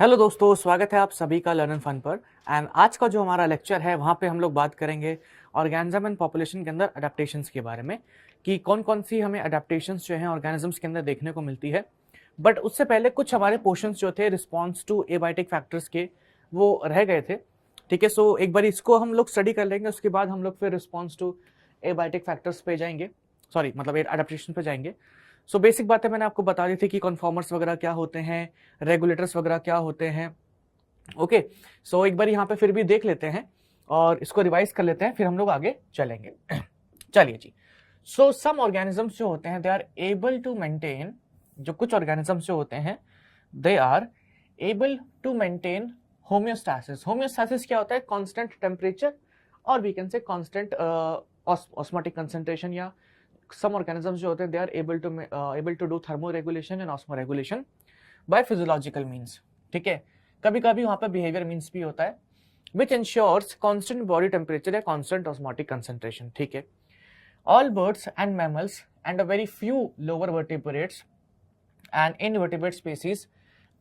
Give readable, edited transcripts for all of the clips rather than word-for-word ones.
Hello दोस्तों, स्वागत है आप सभी का लर्न एंड फन पर। एंड आज का जो हमारा लेक्चर है वहाँ पे हम लोग बात करेंगे ऑर्गेनिज्म एंड पॉपुलेशन के अंदर अडेप्टेशंस के बारे में कि कौन कौन सी हमें अडेप्टेशंस जो हैं ऑर्गेनिजम्स के अंदर देखने को मिलती है। बट उससे पहले कुछ हमारे पोर्शंस जो थे रिस्पॉन्स टू एबायोटिक फैक्टर्स के वो रह गए थे। ठीक है, सो एक बार इसको हम लोग स्टडी कर लेंगे, उसके बाद हम लोग फिर रिस्पॉन्स टू एबायोटिक फैक्टर्स पे जाएंगे, सॉरी मतलब अडेप्टेशन पे जाएंगे। सो बेसिक बातें मैंने आपको बता दी थी कि कन्फॉर्मर्स वगैरह क्या होते हैं, रेगुलेटर्स वगैरह क्या होते हैं। ओके, सो एक बार यहाँ पे फिर भी देख लेते हैं और इसको रिवाइज कर लेते हैं, फिर हम लोग आगे चलेंगे। चलिए जी। सो सम ऑर्गेनिजम्स जो होते हैं they are able to maintain, जो कुछ ऑर्गेनिजम्स जो होते हैं they are able to maintain homeostasis. Homeostasis क्या होता है? कांस्टेंट टेम्परेचर और we can say constant osmotic concentration, या some organisms जो होते हैं they are able to do thermoregulation and osmoregulation by physiological means। ठीक है, कभी कभी वहां पर behavior means भी होता है which ensures constant body temperature या constant osmotic concentration। ठीक है, all birds and mammals and a very few lower vertebrates and invertebrate species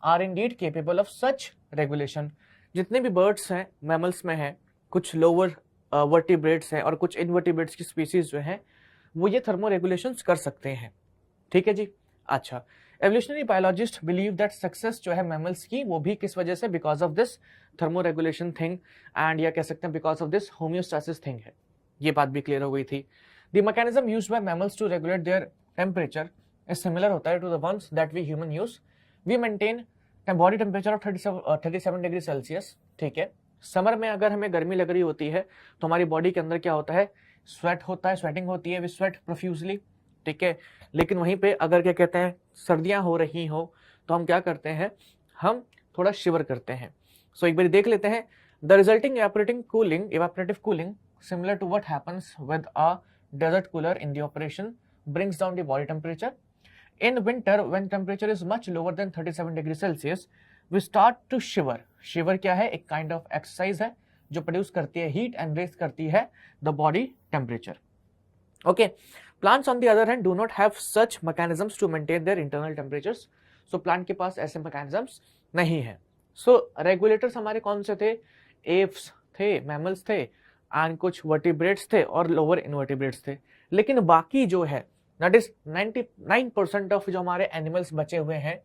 are indeed capable of such regulation। जितने भी birds हैं mammals में हैं, कुछ lower vertebrates हैं और कुछ invertebrates की species जो हैं वो ये थर्मो रेगुलेशंस कर सकते हैं। ठीक है जी। अच्छा, evolutionary biologist believe that success जो है मैमल्स की वो भी किस वजह से, because of this thermo regulation thing and या कह सकते हैं because of this homeostasis thing है। ये बात भी क्लियर हो गई थी। The mechanism used by mammals to regulate their temperature is similar होता है to the ones that we human use. We maintain body temperature of 37 degree Celsius. ठीक है, समर में अगर हमें गर्मी लग रही होती है तो हमारी बॉडी के अंदर क्या होता है? स्वेट होता है, स्वेटिंग होती है, वी स्वेट प्रोफ्यूजली। ठीक है, लेकिन वहीं पे अगर क्या कहते हैं सर्दियां हो रही हो तो हम क्या करते हैं? हम थोड़ा शिवर करते हैं। सो एक बार देख लेते हैं। The resulting evaporative cooling similar to what happens with a desert cooler in the operation brings down the body temperature. In winter when temperature is much lower than 37 degree Celsius we start to shiver। शिवर क्या है? एक kind of exercise है जो produce करती है heat and raise करती है the body temperature. Okay, plants on the other hand do not have such mechanisms to maintain their internal temperatures. So plant के पास ऐसे मैकेनिज्म्स नहीं है। सो रेगुलेटर्स हमारे कौन से थे? एप्स थे, मैमल्स थे एंड कुछ वर्टिब्रेट्स थे और लोअर इनवर्टिब्रेट्स थे। लेकिन बाकी जो है दैट इज 99% ऑफ जो हमारे एनिमल्स बचे हुए हैं,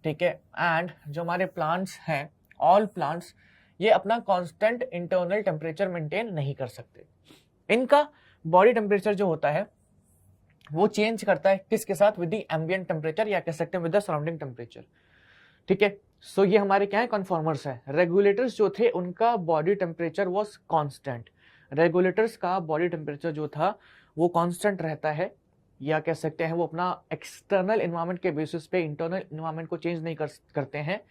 ठीक है, एंड जो हमारे प्लांट्स हैं, ऑल प्लांट्स ये अपना कांस्टेंट इंटरनल टेम्परेचर मेंटेन नहीं कर सकते। इनका बॉडी टेम्परेचर जो होता है वो चेंज करता है किसके साथ? विद द एम्बिएंट टेम्परेचर या कह सकते हैं विद द सराउंडिंग टेम्परेचर। ठीक है, सो ये हमारे क्या है? कन्फॉर्मर्स है। रेगुलेटर्स जो थे उनका body temperature was constant. Regulators का बॉडी टेम्परेचर जो था वो कांस्टेंट रहता है, या कह सकते हैं वो अपना एक्सटर्नल इन्वायरमेंट के बेसिस पे इंटरनल इन्वायरमेंट को चेंज नहीं करते हैं।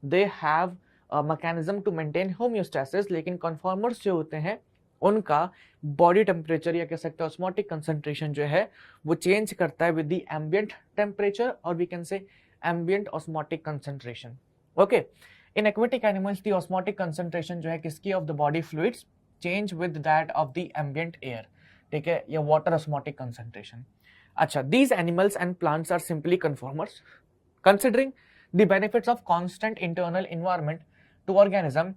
They have mechanism to maintain homeostasis. लेकिन कन्फॉर्मर्स जो होते हैं उनका बॉडी टेम्परेचर या कह सकते हैं ऑस्मोटिक कंसंट्रेशन जो है वो चेंज करता है विद द एम्बिएंट टेम्परेचर और we can say ambient osmotic concentration. Okay, in aquatic animals the osmotic concentration जो है किसकी? Of the body fluids change with that of the ambient air. ठीक है, या वाटर ऑस्मोटिक कंसंट्रेशन। अच्छा, these animals and plants are simply conformers. Considering the benefits of constant internal environment to organism,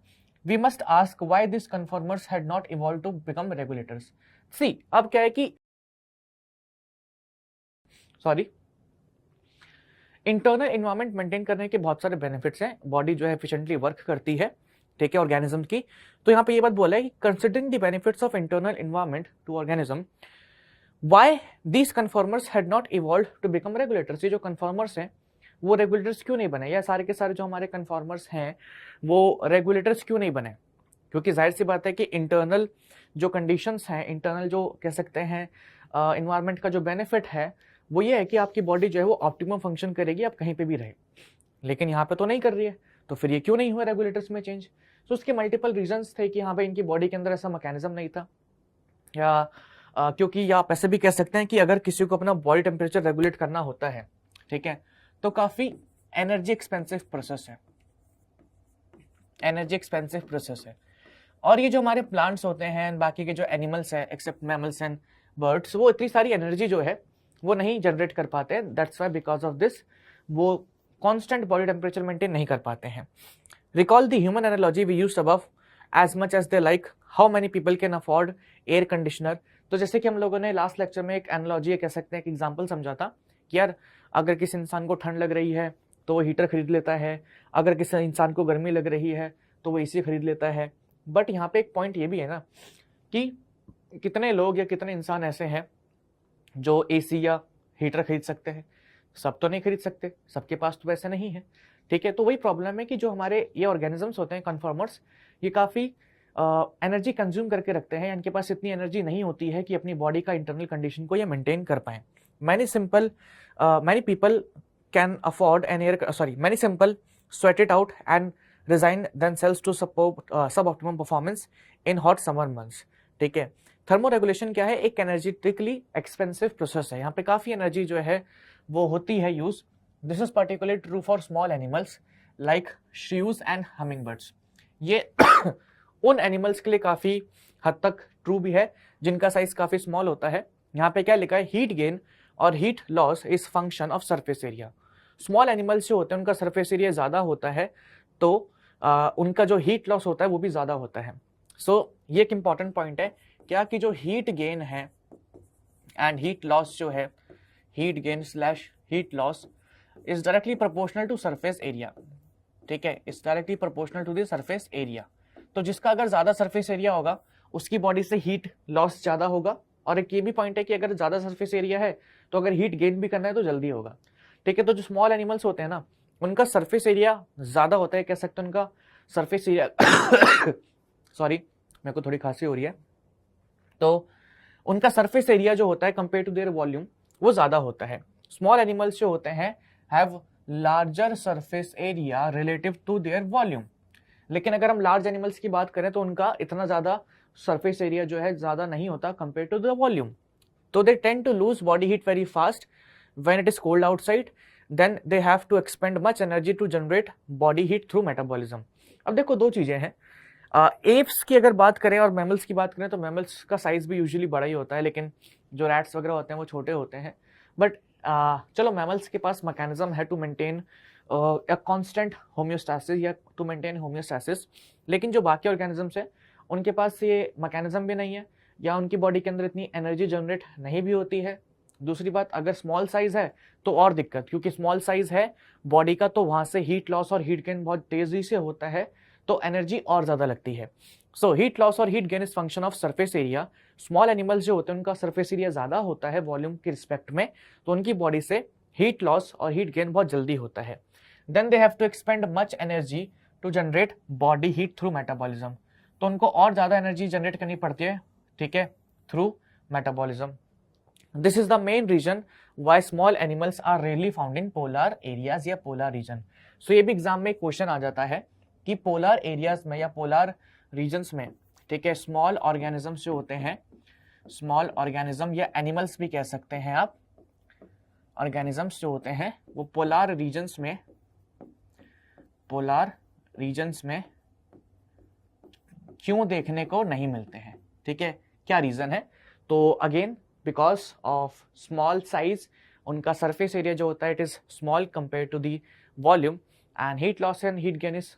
we must ask why these conformers had not evolved to become regulators। See, अब क्या है कि internal environment maintain करने के बहुत सारे benefits हैं, body जो है एफिशिएंटली वर्क करती है, ठीक है, ऑर्गेनिज्म की। तो यहाँ पे ये बात बोला है कि considering the benefits of internal environment to organism why these conformers had not evolve to become regulators. ये जो कन्फॉर्मर्स हैं वो रेगुलेटर्स क्यों नहीं बने, या सारे के सारे जो हमारे कन्फॉर्मर्स हैं वो रेगुलेटर्स क्यों नहीं बने? क्योंकि जाहिर सी बात है कि इंटरनल जो कंडीशंस हैं, इंटरनल जो कह सकते हैं इन्वायरमेंट का जो बेनिफिट है वो ये है कि आपकी बॉडी जो है वो ऑप्टिमम फंक्शन करेगी, आप कहीं पे भी रहे। लेकिन यहाँ पे तो नहीं कर रही है, तो फिर ये क्यों नहीं हुआ रेगुलेटर्स में चेंज? तो उसके मल्टीपल रीजंस थे कि यहाँ पे इनकी बॉडी के अंदर ऐसा मैकेनिज्म नहीं था, या क्योंकि आप ऐसे भी कह सकते हैं कि अगर किसी को अपना बॉडी टेम्परेचर रेगुलेट करना होता है, ठीक है, तो काफी एनर्जी एक्सपेंसिव प्रोसेस है, एनर्जी एक्सपेंसिव प्रोसेस है। और ये जो हमारे प्लांट्स होते हैं, बाकी के जो एनिमल्स हैं एक्सेप्ट मैमल्स एंड बर्ड्स, वो इतनी सारी एनर्जी जो है वो नहीं जनरेट कर पाते हैं। That's why because of this वो कांस्टेंट बॉडी टेम्परेचर मेंटेन नहीं कर पाते हैं। Recall the human analogy we used above, as much as they like, how many people can afford air conditioner. तो जैसे कि हम लोगों ने लास्ट लेक्चर में एक एनालॉजी कह सकते हैं, एक एग्जाम्पल समझा था कि यार अगर किसी इंसान को ठंड लग रही है तो वो हीटर खरीद लेता है, अगर किसी इंसान को गर्मी लग रही है तो वो एसी खरीद लेता है। बट यहाँ पे एक पॉइंट ये भी है ना कि कितने लोग या कितने इंसान ऐसे हैं जो एसी या हीटर खरीद सकते हैं। सब तो नहीं खरीद सकते, सबके पास तो वैसे नहीं है, ठीक है। तो वही प्रॉब्लम है कि जो हमारे ये ऑर्गेनिजम्स होते हैं कन्फॉर्मर्स, ये काफ़ी एनर्जी कंज्यूम करके रखते हैं, इनके पास इतनी एनर्जी नहीं होती है कि अपनी बॉडी का इंटरनल कंडीशन को ये मेंटेन कर पाएँ। Many people can afford an air many simple sweat it out and resign themselves to support sub optimum performance in hot summer months, ठीक है। थर्मो रेगुलेशन क्या है? एक एनर्जेटिकली एक्सपेंसिव प्रोसेस है, यहाँ पे काफ़ी एनर्जी जो है वो होती है use. This is particularly true for small animals like shrews and humming birds. ये उन एनिमल्स के लिए काफ़ी हद तक ट्रू भी है जिनका साइज काफ़ी स्मॉल होता है। यहाँ पे क्या लिखा है? हीट गेन और heat loss is function of surface area. Small animals जो होते हैं उनका सरफेस एरिया ज़्यादा होता है, तो उनका जो हीट लॉस होता है वो भी ज़्यादा होता है। सो ये एक इंपॉर्टेंट पॉइंट है क्या कि जो हीट गेन है एंड हीट लॉस जो है, heat gain slash heat loss is directly proportional to surface area, ठीक है। Is directly proportional to the surface area. तो जिसका अगर ज़्यादा सरफेस एरिया होगा उसकी बॉडी से हीट लॉस ज़्यादा होगा। और एक ये भी पॉइंट है कि अगर ज़्यादा सरफेस एरिया है तो अगर हीट गेन भी करना है तो जल्दी होगा, ठीक है। तो जो स्मॉल एनिमल्स होते हैं ना उनका सरफेस एरिया ज़्यादा होता है, कह सकते हैं उनका सरफेस एरिया सॉरी मेरे को थोड़ी खांसी हो रही है। तो उनका सरफेस एरिया जो होता है कंपेयर टू देयर वॉल्यूम वो ज़्यादा होता है। स्मॉल एनिमल्स जो होते हैं have larger surface area relative to their volume. लेकिन अगर हम लार्ज एनिमल्स की बात करें तो उनका इतना ज़्यादा सरफेस एरिया जो है ज़्यादा नहीं होता कंपेयर टू द वॉल्यूम। तो they tend to lose body heat very fast when it is cold outside, then they have to expend much energy to generate body heat through metabolism. अब देखो दो चीज़ें हैं, एप्स की अगर बात करें और मैमल्स की बात करें तो मैमल्स का साइज भी यूजुअली बड़ा ही होता है, लेकिन जो रैट्स वगैरह होते हैं वो छोटे होते हैं। बट चलो मैमल्स के पास मैकेनिज्म है to maintain a constant homeostasis या टू मेंटेन होम्योस्टैसिस, लेकिन जो बाकी ऑर्गेनिजम्स हैं उनके पास ये मैकेनिज्म भी नहीं है या उनकी बॉडी के अंदर इतनी एनर्जी जनरेट नहीं भी होती है। दूसरी बात, अगर स्मॉल साइज है तो और दिक्कत, क्योंकि स्मॉल साइज है बॉडी का तो वहाँ से हीट लॉस और हीट गेन बहुत तेज़ी से होता है, तो एनर्जी और ज़्यादा लगती है। सो हीट लॉस और heat gain is function of surface area. Small animals जो होते हैं उनका सरफेस एरिया ज़्यादा होता है वॉल्यूम के रिस्पेक्ट में, तो उनकी बॉडी से हीट लॉस और हीट गेन बहुत जल्दी होता है। Then they have to expend much energy to generate body heat through metabolism. तो उनको और ज़्यादा एनर्जी जनरेट करनी पड़ती है, ठीक है, through metabolism. This is the main reason why small animals are rarely found in polar areas या पोलर रीजन। सो ये भी एग्जाम में क्वेश्चन आ जाता है कि पोलर एरियाज में या पोलर रीजन्स में, ठीक है, स्मॉल ऑर्गेनिजम्स जो होते हैं, स्मॉल ऑर्गेनिज्म या एनिमल्स भी कह सकते हैं आप, ऑर्गेनिजम्स जो होते हैं वो पोलर रीजन्स में क्यों देखने को नहीं मिलते हैं, ठीक है। क्या रीजन है? तो again because of small size, उनका सरफेस एरिया जो होता है it is small compare to the volume, and heat loss and heat gain is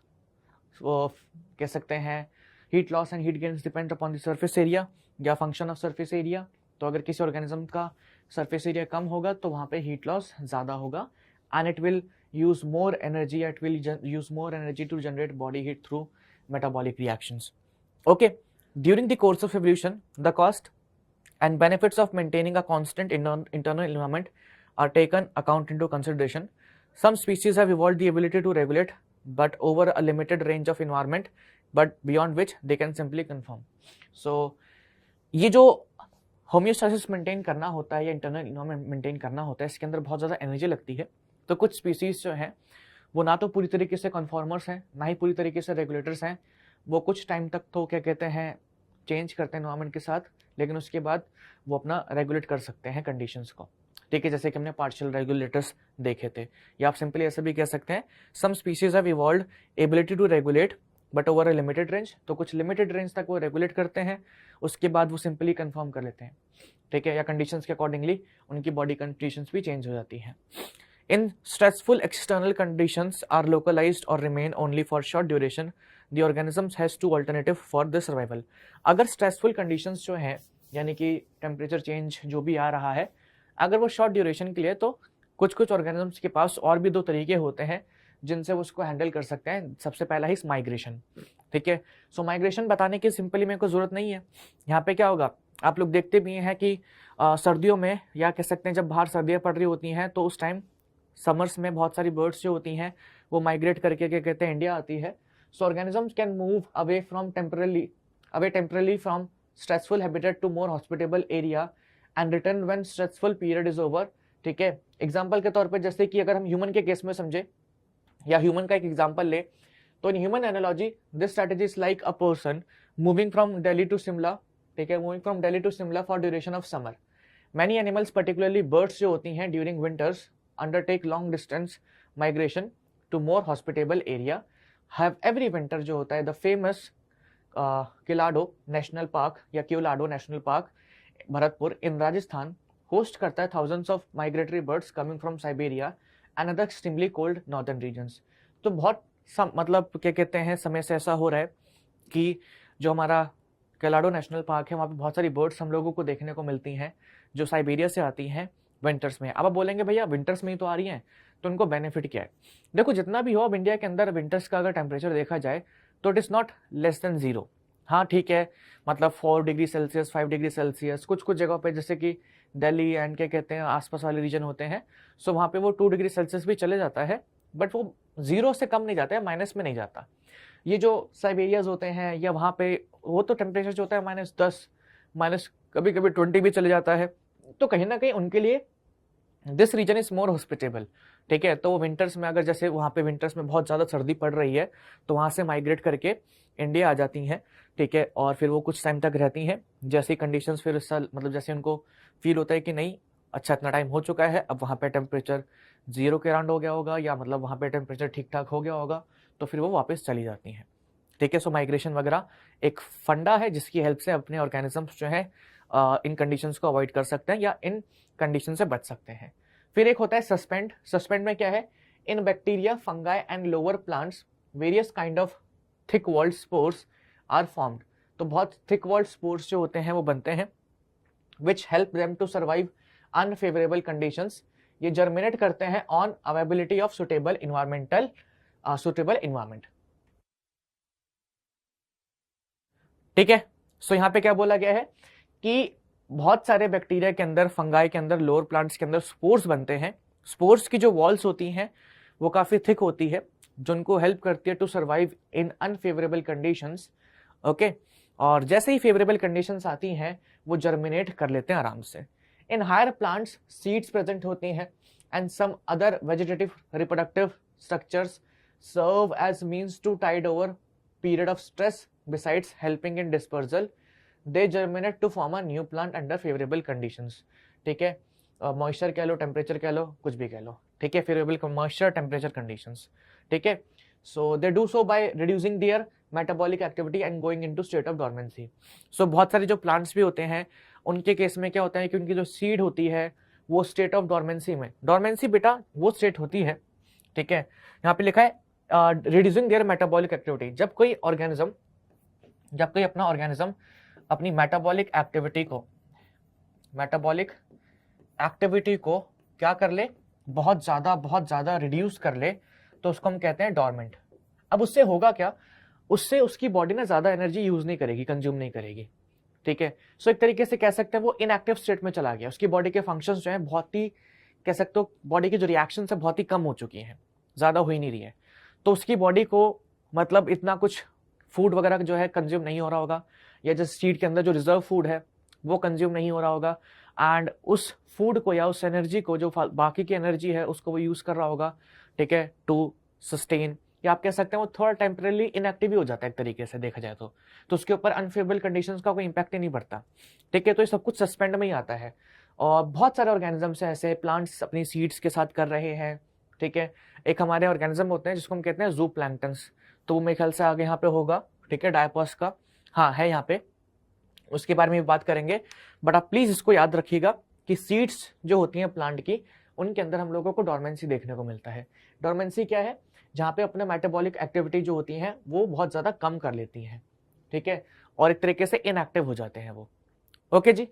कह सकते हैं heat loss and heat gain depend upon the surface area या function of surface area. तो अगर किसी ऑर्गेनिज्म का सरफेस एरिया कम होगा तो वहाँ पे हीट लॉस ज़्यादा होगा, and it will use more energy, it will use more energy to generate body heat through metabolic reactions. Okay, during the course of evolution, the cost and benefits of maintaining a constant internal environment are taken account into consideration. Some species have evolved the ability to regulate, but over a limited range of environment, but beyond which they can simply conform. So, ये जो homeostasis maintain करना होता है या internal environment maintain करना होता है, इसके अंदर बहुत ज़्यादा एनर्जी लगती है। तो कुछ स्पीसीज जो हैं वो ना तो पूरी तरीके से कन्फॉर्मर्स हैं, ना ही पूरी तरीके से रेगुलेटर्स हैं। वो कुछ टाइम तक तो क्या कहते हैं चेंज करते हैं एनवायरमेंट के साथ, लेकिन उसके बाद वो अपना रेगुलेट कर सकते हैं कंडीशंस को, ठीक है। जैसे कि हमने पार्शियल रेगुलेटर्स देखे थे, या आप सिंपली ऐसा भी कह सकते हैं some species have evolved ability to regulate but over a limited range. तो कुछ लिमिटेड रेंज तक वो रेगुलेट करते हैं, उसके बाद वो सिंपली कन्फर्म कर लेते हैं, ठीक है, या कंडीशंस के अकॉर्डिंगली उनकी बॉडी कंडीशंस भी चेंज हो जाती हैं। In stressful external conditions are localised और remain only for short duration, the organisms has to alternative for the survival. अगर स्ट्रेसफुल कंडीशंस जो हैं, यानी कि टेम्परेचर चेंज जो भी आ रहा है, अगर वो शॉर्ट ड्यूरेशन के लिए, तो कुछ कुछ ऑर्गेनिजम्स के पास और भी दो तरीके होते हैं जिनसे वो उसको हैंडल कर सकते हैं। सबसे पहला ही माइग्रेशन, ठीक है। सो माइग्रेशन बताने की सिंपली मेरे को जरूरत नहीं है। यहाँ पे क्या होगा, आप लोग देखते भी हैं कि सर्दियों में, या कह सकते हैं जब बाहर सर्दियाँ पड़ रही होती हैं, तो उस टाइम समर्स में बहुत सारी बर्ड्स जो होती हैं वो माइग्रेट करके क्या कहते हैं इंडिया आती है। So organisms can move away temporarily from stressful habitat to more hospitable area and return when stressful period is over, ठीक है। एग्जाम्पल के तौर पर जैसे कि अगर हम ह्यूमन के केस में समझे या ह्यूमन का एक एग्जाम्पल ले, तो in human analogy this strategy is like a person moving from Delhi to Shimla, ठीक है, moving from Delhi to Shimla for duration of summer. Many animals particularly birds जो होती हैं during winters undertake long distance migration to more hospitable area, have every winter जो होता है the famous किलाडो national park या क्योलाडो national park Bharatpur इन Rajasthan host करता है thousands of migratory birds coming from Siberia and other extremely cold northern regions। तो बहुत मतलब क्या कहते हैं समय से ऐसा हो रहा है कि जो हमारा किलाडो नेशनल पार्क है वहाँ पे बहुत सारी बर्ड्स हम लोगों को देखने को मिलती हैं जो साइबेरिया से आती हैं विंटर्स में। अब आप बोलेंगे भैया विंटर्स में ही तो आ रही हैं, तो उनको बेनिफिट क्या है? देखो जितना भी हो, अब इंडिया के अंदर विंटर्स का अगर टेम्परेचर देखा जाए तो it is not less than 0। हाँ ठीक है, मतलब 4 डिग्री सेल्सियस 5 डिग्री सेल्सियस कुछ कुछ जगहों पे जैसे कि दिल्ली एंड क्या कहते हैं आसपास वाले रीजन होते हैं, सो वहाँ पे वो 2 डिग्री सेल्सियस भी चले जाता है, बट वो 0 से कम नहीं जाता है, माइनस में नहीं जाता। ये जो साइबेरियाज होते हैं या वहाँ पे वो तो टेम्परेचर जो होता है -10 माइनस कभी कभी 20 भी चले जाता है, तो कहीं ना कहीं उनके लिए this region is more hospitable, ठीक है। तो विंटर्स में अगर जैसे वहाँ पे विंटर्स में बहुत ज़्यादा सर्दी पड़ रही है तो वहाँ से माइग्रेट करके इंडिया आ जाती हैं, ठीक है, और फिर वो कुछ टाइम तक रहती हैं। जैसे कंडीशंस फिर इस साल मतलब जैसे उनको फील होता है कि नहीं अच्छा इतना टाइम हो चुका है, अब वहाँ पे टेम्परेचर 0 के अराउंड हो गया होगा या मतलब वहाँ पे टेम्परेचर ठीक ठाक हो गया होगा, तो फिर वो वापस चली जाती हैं, ठीक है। सो माइग्रेशन वगैरह एक फंडा है जिसकी हेल्प से अपने ऑर्गेनिजम्स जो है इन कंडीशंस को अवॉइड कर सकते हैं या इन कंडीशन से बच सकते हैं। फिर एक होता है सस्पेंड। सस्पेंड में क्या है, in bacteria fungi and lower plants various kind of thick walled spores are formed. तो बहुत थिक वॉल्ड स्पोर्स जो होते हैं वो बनते हैं which help them to survive unfavourable conditions. ये जर्मिनेट करते हैं on availability of suitable environment, ठीक है। सो यहाँ पे क्या बोला गया है कि बहुत सारे बैक्टीरिया के अंदर, फंगाई के अंदर, लोअर प्लांट्स के अंदर स्पोर्स बनते हैं। स्पोर्स की जो वॉल्स होती हैं वो काफ़ी थिक होती है जो उनको हेल्प करती है to survive in unfavourable conditions, okay. और जैसे ही फेवरेबल कंडीशंस आती हैं वो जर्मिनेट कर लेते हैं आराम से। In higher plants seeds present होती हैं and some other vegetative reproductive structures serve as means to tide over period of stress besides helping in dispersal. They germinate to form a new plant under favourable conditions, ठीक है। Moisture कह लो, temperature कह लो, कुछ भी कह लो, ठीक है, favourable moisture temperature conditions, ठीक है। So they do so by reducing their metabolic activity and going into state of dormancy. So बहुत सारे जो प्लांट्स भी होते हैं उनके केस में क्या होता है कि उनकी जो सीड होती है वो स्टेट ऑफ डॉर्मेंसी में, डॉर्मेंसी बेटा वो स्टेट होती है, ठीक है। यहाँ पे लिखा है रिड्यूसिंग देयर मेटाबॉलिक एक्टिविटी। जब कोई अपना ऑर्गेनिज्म अपनी मेटाबॉलिक एक्टिविटी को क्या कर ले, बहुत ज्यादा रिड्यूस कर ले, तो उसको हम कहते हैं डॉर्मेंट। अब उससे होगा क्या, उससे उसकी बॉडी ना ज्यादा एनर्जी यूज नहीं करेगी, कंज्यूम नहीं करेगी, ठीक है। सो एक तरीके से कह सकते हैं वो इनएक्टिव स्टेट में चला गया, उसकी बॉडी के फंक्शंस जो है बहुत ही कह सकते हो, बॉडी की जो रिएक्शन है बहुत ही कम हो चुकी हैं, ज्यादा हो ही नहीं रही है, तो उसकी बॉडी को मतलब इतना कुछ फूड वगैरह जो है कंज्यूम नहीं हो रहा होगा, या जिस सीड के अंदर जो रिजर्व फूड है वो कंज्यूम नहीं हो रहा होगा, एंड उस फूड को या उस एनर्जी को जो बाकी की एनर्जी है उसको वो यूज कर रहा होगा, ठीक है, टू सस्टेन, या आप कह सकते हैं वो थोड़ा टेम्परेली इनएक्टिव ही हो जाता है एक तरीके से देखा जाए तो उसके ऊपर अनफेवरेबल कंडीशंस का कोई इंपैक्ट ही नहीं पड़ता, ठीक है। तो ये सब कुछ सस्पेंड में ही आता है, और बहुत सारे ऑर्गेनिजम्स हैं ऐसे, प्लांट्स अपनी सीड्स के साथ कर रहे हैं, ठीक है। एक हमारे ऑर्गेनिज्म होते हैं जिसको हम कहते हैं जू प्लैंक्टन्स, तो वो मेरे ख्याल से आगे यहाँ पे होगा, ठीक है, डायपॉस का, हाँ है यहाँ पे, उसके बारे में भी बात करेंगे। बट आप प्लीज इसको याद रखिएगा कि सीड्स जो होती हैं प्लांट की उनके अंदर हम लोगों को डोरमेंसी देखने को मिलता है। डोरमेंसी क्या है? जहाँ पे अपने मेटाबॉलिक एक्टिविटी जो होती हैं वो बहुत ज़्यादा कम कर लेती हैं, ठीक है, और एक तरीके से इनएक्टिव हो जाते हैं वो। ओके जी।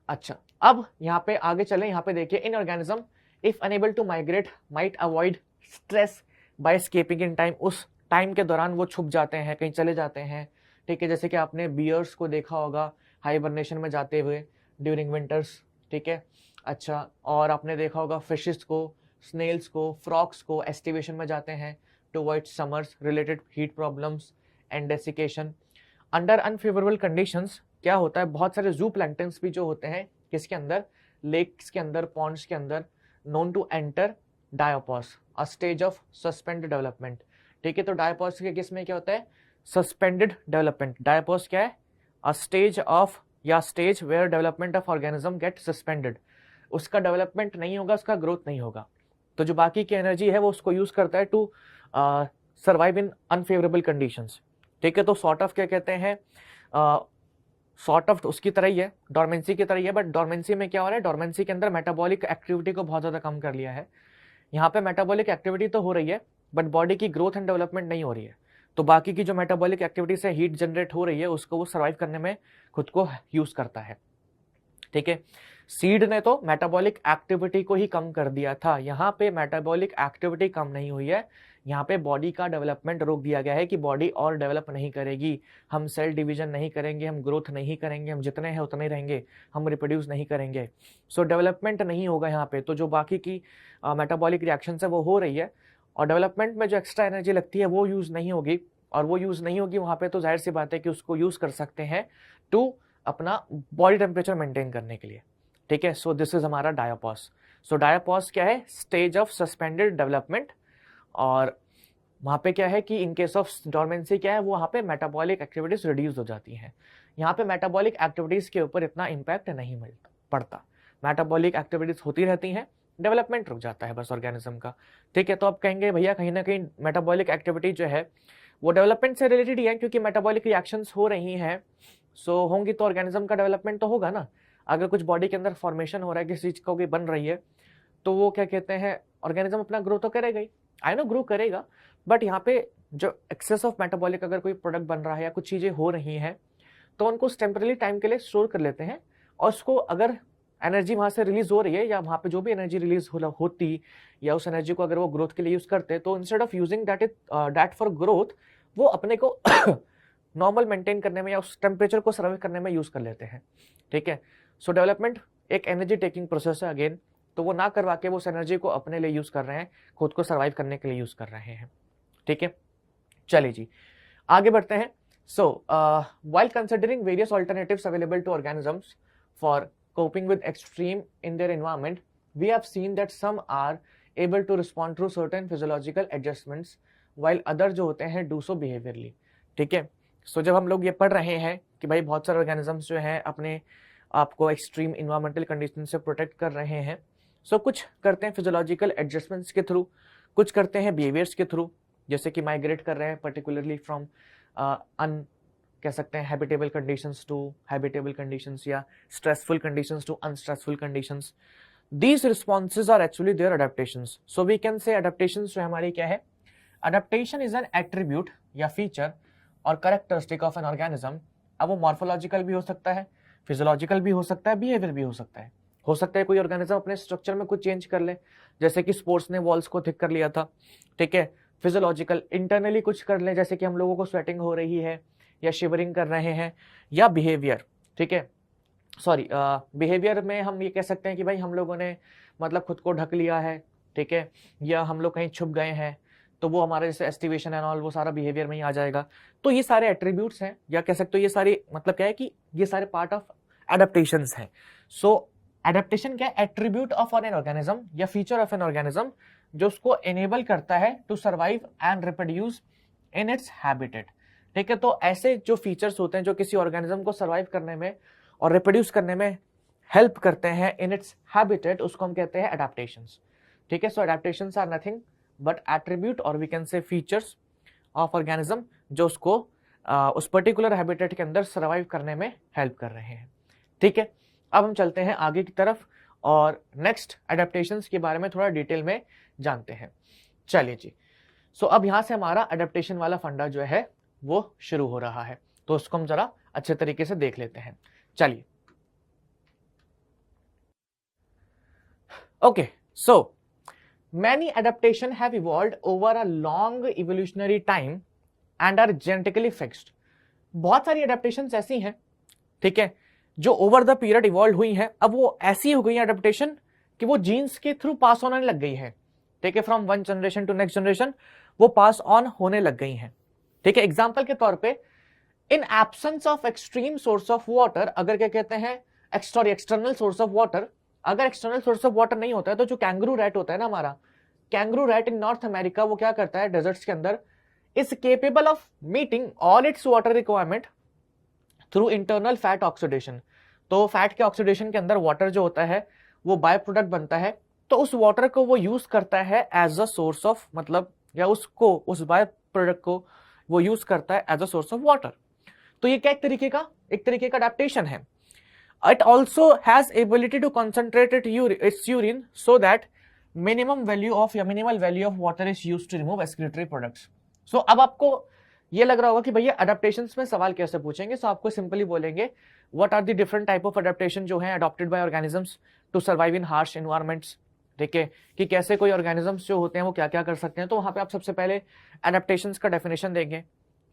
अच्छा, अब यहाँ पे आगे चलें। यहाँ पे देखिए, in organism if unable to migrate might avoid stress by escaping in time. उस टाइम के दौरान वो छुप जाते हैं, कहीं चले जाते हैं, ठीक है, जैसे कि आपने बियर्स को देखा होगा हाइबरनेशन में जाते हुए ड्यूरिंग विंटर्स, ठीक है। अच्छा, और आपने देखा होगा फिशेस को, स्नेल्स को, फ्रॉक्स को एस्टिवेशन में जाते हैं to avoid summers related heat problems and desiccation. Under unfavourable conditions क्या होता है, बहुत सारे जू प्लैंक्टन्स भी जो होते हैं किसके अंदर, लेक्स के अंदर, पॉन्ड्स के अंदर, known to enter diapause a stage of suspended development, ठीक है। तो डायोपॉस के केस में क्या होता है, सस्पेंडेड डेवलपमेंट। डायोपॉस क्या है, अ स्टेज ऑफ या stage where development of organism get suspended. उसका डेवलपमेंट नहीं होगा, उसका ग्रोथ नहीं होगा, तो जो बाकी की एनर्जी है वो उसको यूज करता है to survive in unfavourable conditions, ठीक है। तो सॉर्ट ऑफ क्या कहते हैं, सॉर्ट ऑफ उसकी तरह ही है, डोरमेंसी की तरह ही है, बट डोरमेंसी में क्या हो रहा है, डोरमेंसी के अंदर मेटाबॉलिक एक्टिविटी को बहुत ज्यादा कम कर लिया है। यहाँ पे मेटाबॉलिक एक्टिविटी तो हो रही है बट बॉडी की ग्रोथ एंड डेवलपमेंट नहीं हो रही है। तो बाकी की जो मेटाबॉलिक एक्टिविटी से हीट जनरेट हो रही है उसको वो सर्वाइव करने में खुद को यूज करता है, ठीक है। सीड ने तो मेटाबॉलिक एक्टिविटी को ही कम कर दिया था, यहाँ पे मेटाबॉलिक एक्टिविटी कम नहीं हुई है, यहाँ पे बॉडी का डेवलपमेंट रोक दिया गया है कि बॉडी और डेवलप नहीं करेगी, हम सेल डिवीजन नहीं करेंगे, हम ग्रोथ नहीं करेंगे, हम जितने हैं उतने रहेंगे, हम रिप्रोड्यूस नहीं करेंगे। सो डेवलपमेंट नहीं होगा यहाँ पे। तो जो बाकी की मेटाबॉलिक रिएक्शन है वो हो रही है और डेवलपमेंट में जो एक्स्ट्रा एनर्जी लगती है वो यूज नहीं होगी, और वो यूज नहीं होगी वहाँ पे तो जाहिर सी बात है कि उसको यूज कर सकते हैं टू अपना बॉडी टेम्परेचर मेंटेन करने के लिए, ठीक है। सो दिस इज हमारा डायोपॉस। सो डायोपॉस क्या है, स्टेज ऑफ सस्पेंडेड डेवलपमेंट, और वहाँ पे क्या है कि इन केस ऑफ डोरमेंसी क्या है, वो वहाँ पे मेटाबॉलिक एक्टिविटीज रिड्यूस हो जाती हैं। यहाँ पे मेटाबॉलिक एक्टिविटीज के ऊपर इतना इम्पैक्ट नहीं पड़ता, मेटाबॉलिक एक्टिविटीज होती रहती हैं, डेवलपमेंट रुक जाता है बस ऑर्गेनिज्म का, ठीक है। तो आप कहेंगे भैया कहीं ना कहीं मेटाबॉलिक एक्टिविटी जो है वो डेवलपमेंट से रिलेटेड ही है, क्योंकि मेटाबॉलिक रिएक्शंस हो रही हैं, सो होंगी तो ऑर्गेनिज्म का डेवलपमेंट तो होगा ना। अगर कुछ बॉडी के अंदर फॉर्मेशन हो रहा है, किसी चीज को भी बन रही है, तो वो क्या कहते हैं, ऑर्गेनिज्म अपना ग्रो तो करेगा ही, आई नो ग्रो करेगा, बट यहाँ पे जो एक्सेस ऑफ मेटाबॉलिक अगर कोई प्रोडक्ट बन रहा है या कुछ चीजें हो रही हैं तो उनको टेम्पररी टाइम के लिए स्टोर कर लेते हैं, और उसको अगर एनर्जी वहां से रिलीज हो रही है या वहां पे जो भी एनर्जी रिलीज होती या उस एनर्जी को अगर वो ग्रोथ के लिए यूज करते, तो instead of using that for growth, वो अपने को नॉर्मल मेंटेन करने में या उस टेम्परेचर को सर्वाइव करने में यूज कर लेते हैं, ठीक है। सो डेवलपमेंट एक एनर्जी टेकिंग प्रोसेस है अगेन, तो वो ना करवा के वो उस एनर्जी को अपने लिए यूज कर रहे हैं, खुद को सर्वाइव करने के लिए यूज कर रहे हैं, ठीक है। चलिए जी आगे बढ़ते हैं। सो while considering various alternatives available to organisms for coping with extreme in their environment, we have seen that some are able to respond through certain physiological adjustments while other जो होते हैं do so behaviorally, ठीक है। सो जब हम लोग ये पढ़ रहे हैं कि भाई बहुत सारे ऑर्गेनिजम्स जो हैं अपने आपको एक्सट्रीम इन्वायरमेंटल कंडीशन से प्रोटेक्ट कर रहे हैं, सो कुछ करते हैं फिजियोलॉजिकल एडजस्टमेंट्स के थ्रू, कुछ करते हैं बिहेवियर्स के थ्रू, जैसे कि माइग्रेट कर रहे हैं पर्टिकुलरली फ्रॉम कह सकते हैं habitable conditions to habitable conditions या stressful conditions to unstressful conditions. These responses are actually their adaptations. So we can say adaptations जो हमारी क्या है, अडेप्टेशन इज एन एट्रीब्यूट या फीचर और कैरेक्टरिस्टिक ऑफ एन ऑर्गेनिज्म। अब वो मॉर्फोलॉजिकल भी हो सकता है, फिजियोलॉजिकल भी हो सकता है, बिहेवियर भी हो सकता है कोई ऑर्गेनिज्म अपने स्ट्रक्चर में कुछ चेंज कर ले, जैसे कि स्पोर्ट्स ने वॉल्स को थिक कर लिया था, ठीक है। फिजियोलॉजिकल इंटरनली कुछ कर ले, जैसे कि हम लोगों को स्वेटिंग हो रही है या शिवरिंग कर रहे हैं, या बिहेवियर, ठीक है। सॉरी बिहेवियर में हम ये कह सकते हैं कि भाई हम लोगों ने मतलब खुद को ढक लिया है, ठीक है, या हम लोग कहीं छुप गए हैं, तो वो हमारे जैसे एस्टिवेशन एंड ऑल वो सारा बिहेवियर में ही आ जाएगा। तो ये सारे एट्रीब्यूट्स हैं, या कह सकते हो ये सारे मतलब क्या है कि ये सारे पार्ट ऑफ एडेप्टेशंस हैं। सो एडेप्टेशन क्या है, एट्रीब्यूट ऑफ एन ऑर्गेनिज्म या फीचर ऑफ एन ऑर्गेनिज्म जो उसको एनेबल करता है to survive and reproduce in its habitat, ठीक है। तो ऐसे जो फीचर्स होते हैं जो किसी ऑर्गेनिज्म को सर्वाइव करने में और रिप्रोड्यूस करने में हेल्प करते हैं इन इट्स हैबिटेट, उसको हम कहते हैं एडेप्टेशंस, ठीक है। So adaptations are nothing but attribute और we can say features of organism जो उसको उस पर्टिकुलर हैबिटेट के अंदर सर्वाइव करने में हेल्प कर रहे हैं, ठीक है। अब हम चलते हैं आगे की तरफ और नेक्स्ट एडेप्टेशंस के बारे में थोड़ा डिटेल में जानते हैं। चलिए जी, सो अब यहां से हमारा एडेप्टेशन वाला फंडा जो है वो शुरू हो रहा है, तो उसको हम जरा अच्छे तरीके से देख लेते हैं। चलिए, okay, so many adaptation have evolved over a long evolutionary time and are genetically fixed। बहुत सारी एडेप्टेशंस ऐसी हैं, ठीक है, जो ओवर द पीरियड इवॉल्व हुई हैं। अब वो ऐसी हो गई एडेप्टेशन कि वो जीन्स के थ्रू पास होने लग गई है, ठीक है, from one generation to next generation वो पास ऑन होने लग गई हैं, ठीक है। एग्जाम्पल के तौर पे, in absence of extreme source of water, अगर क्या कहते हैं एक्सटर्नल सोर्स ऑफ वाटर, अगर एक्सटर्नल सोर्स ऑफ वाटर नहीं होता है तो जो कैंगरू रैट होता है ना हमारा, कैंगरू रैट इन नॉर्थ अमेरिका, वो क्या करता है डेजर्ट्स के अंदर, is capable of meeting all it's water requirement through internal fat oxidation. तो फैट के ऑक्सीडेशन के अंदर वाटर जो होता है वो बाय प्रोडक्ट बनता है, तो उस वाटर को वो यूज करता है एज अ सोर्स ऑफ, मतलब या उसको उस बाय प्रोडक्ट को वो यूज करता है as a source of water. तो ये क्या एक तरीके का अडेप्टेशन है। It also has ability to concentrate its urine so that minimal value of water is used to remove excretory products. So अब आपको ये लग रहा होगा कि भैया अडेप्टेशंस में सवाल कैसे पूछेंगे, सो आपको सिंपली बोलेंगे what are the different type of adaptation जो है adopted by organisms to survive in harsh environments, ठीक है, कि कैसे कोई ऑर्गेनिजम्स जो होते हैं वो क्या क्या कर सकते हैं। तो वहां पे आप सबसे पहले अडेप्टेशंस का डेफिनेशन देंगे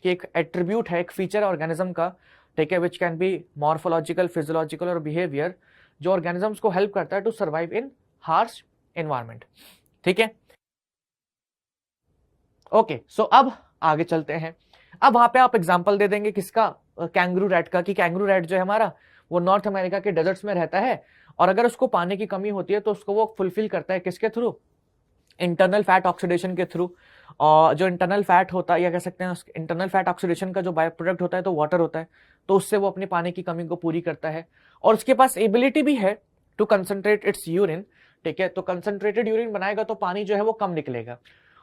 कि एक एट्रीब्यूट है, एक फीचर ऑर्गेनिज्म का, ठीक है, which can be morphological, physiological और बिहेवियर, जो ऑर्गेनिजम्स को हेल्प करता है to survive in harsh environment, ठीक है। ओके, सो अब आगे चलते हैं। अब वहां पे आप एग्जांपल दे देंगे किसका, कैंगरू रैट का, कि कैंगरू रैट जो है हमारा वो नॉर्थ अमेरिका के डेजर्ट्स में रहता है, और अगर उसको पानी की कमी होती है तो उसको वो फुलफिल करता है किसके थ्रू, इंटरनल फैट ऑक्सीडेशन के थ्रू। और जो इंटरनल फैट होता है, या कह सकते हैं इंटरनल फैट ऑक्सीडेशन का जो बाय प्रोडक्ट होता है तो वाटर होता है, तो उससे वो अपनी पानी की कमी को पूरी करता है। और उसके पास एबिलिटी भी है टू कंसंट्रेट इट्स यूरिन, ठीक है, तो कंसंट्रेटेड यूरिन बनाएगा तो पानी जो है वो कम निकलेगा,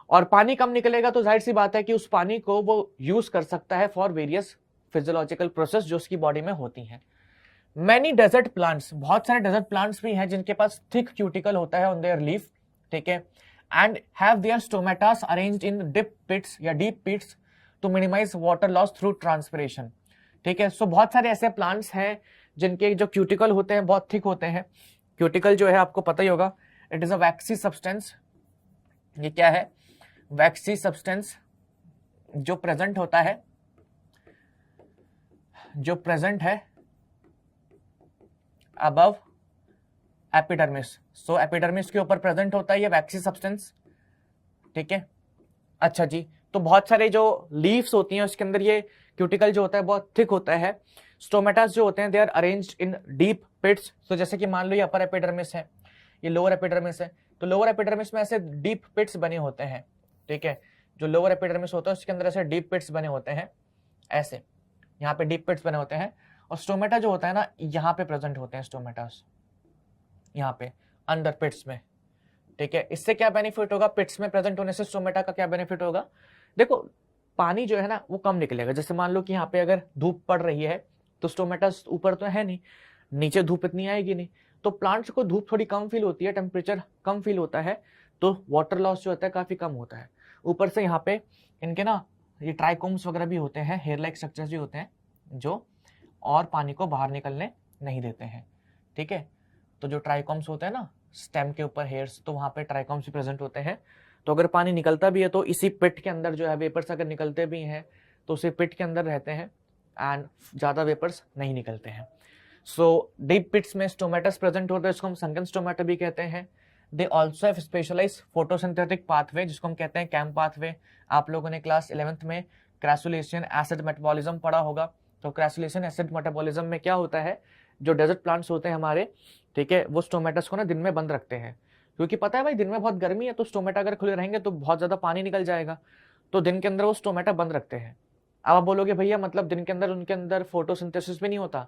और पानी कम निकलेगा तो जाहिर सी बात है कि उस पानी को वो यूज कर सकता है फॉर वेरियस फिजियोलॉजिकल प्रोसेस जो उसकी बॉडी में होती हैं। मैनी डेजर्ट प्लांट्स, बहुत सारे डेजर्ट प्लांट्स भी हैं जिनके पास थिक क्यूटिकल होता है ऑन देयर लीफ, ठीक है, and have their stomatas arranged in deep pits या deep pits to minimise water loss through transpiration, ठीक है। सो बहुत सारे ऐसे प्लांट्स हैं जिनके जो क्यूटिकल होते हैं बहुत थिक होते हैं। क्यूटिकल जो है आपको पता ही होगा, it is a vaccine substance. ये क्या है, वैक्सी सब्सटेंस जो प्रेजेंट होता है, जो प्रेजेंट है अबव एपिडर्मिस। सो एपिडर्मिस के ऊपर प्रेजेंट होता है ये वैक्सी सब्सटेंस, ठीक है। अच्छा जी, तो बहुत सारे जो लीव्स होती हैं उसके अंदर ये क्यूटिकल जो होता है बहुत थिक होता है। स्टोमेटास जो होते हैं they are arranged in deep pits. तो जैसे कि मान लो ये अपर एपिडर्मिस है, ये लोअर एपिडर्मिस है, तो लोअर एपिडर्मिस में ऐसे डीप पिट्स बने होते हैं, ठीक है। जो लोअर एपिडर्मिस होता है उसके अंदर ऐसे डीप पिट्स बने होते हैं, ऐसे यहाँ पे डीप पिट्स बने होते हैं। और स्टोमेटा जो होता है ना, यहाँ पे प्रेजेंट होते हैं स्टोमेटास, यहाँ पे अंडर पिट्स में, ठीक है। इससे क्या बेनिफिट होगा, पिट्स में प्रेजेंट होने से स्टोमेटा का क्या बेनिफिट होगा, देखो पानी जो है ना वो कम निकलेगा। जैसे मान लो कि यहाँ पे अगर धूप पड़ रही है तो स्टोमेटास ऊपर तो है नहीं, नीचे धूप इतनी आएगी नहीं, तो प्लांट्स को धूप थोड़ी कम फील होती है, टेम्परेचर कम फील होता है, तो वाटर लॉस जो होता है काफी कम होता है। ऊपर से यहाँ पे इनके ना ये ट्राइकोम्स वगैरह भी होते हैं, हेयर लाइक स्ट्रक्चर्स भी होते हैं जो और पानी को बाहर निकलने नहीं देते हैं, ठीक है। तो जो ट्राइकोम्स होते हैं ना स्टेम के ऊपर हेयर्स, तो वहां पे ट्राइकोम्स भी प्रेजेंट होते हैं। तो अगर पानी निकलता भी है तो इसी पिट के अंदर जो है वेपर्स अगर निकलते भी हैं तो उसी पिट के अंदर रहते हैं एंड ज्यादा वेपर्स नहीं निकलते हैं। सो डीप पिट्स में स्टोमेटस प्रेजेंट होता है, इसको हम संकन स्टोमेटा भी कहते हैं। They also have specialised photosynthetic pathway जिसको हम कहते हैं कैम पाथवे। आप लोगों ने क्लास 11th में क्रैसुलेशन एसिड मेटाबॉलिज्म पढ़ा होगा। तो क्रैसुलेशन एसिड मेटाबॉलिज्म में क्या होता है, जो डेजर्ट प्लांट्स होते हैं हमारे, ठीक है, वो स्टोमेटस को ना दिन में बंद रखते हैं, क्योंकि पता है भाई दिन में बहुत गर्मी है तो स्टोमेटा अगर खुले रहेंगे तो बहुत ज्यादा पानी निकल जाएगा, तो दिन के अंदर वो स्टोमेटा बंद रखते हैं। अब आप बोलोगे भैया मतलब दिन के अंदर उनके अंदर फोटोसिंथेसिस भी नहीं होता,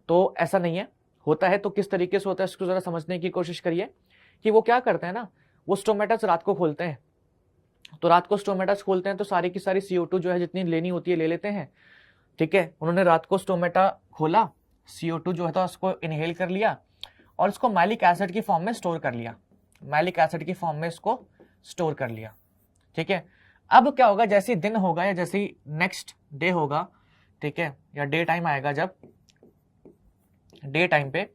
तो ऐसा नहीं है, होता है। तो किस तरीके से होता है इसको जरा समझने की कोशिश करिए कि वो क्या करते हैं ना, वो स्टोमेटस रात को खोलते हैं, तो रात को स्टोमेटस खोलते हैं तो सारी की सारी CO2 जो है जितनी लेनी होती है ले लेते हैं, ठीक है। उन्होंने रात को स्टोमेटा खोला, CO2 जो है तो उसको इनहेल कर लिया, और इसको मैलिक एसिड की फॉर्म में स्टोर कर लिया, मैलिक एसिड की फॉर्म में इसको स्टोर कर लिया। ठीक है, अब क्या होगा, जैसे ही दिन होगा या जैसे ही नेक्स्ट डे होगा, ठीक है, या डे टाइम आएगा, जब डे टाइम पे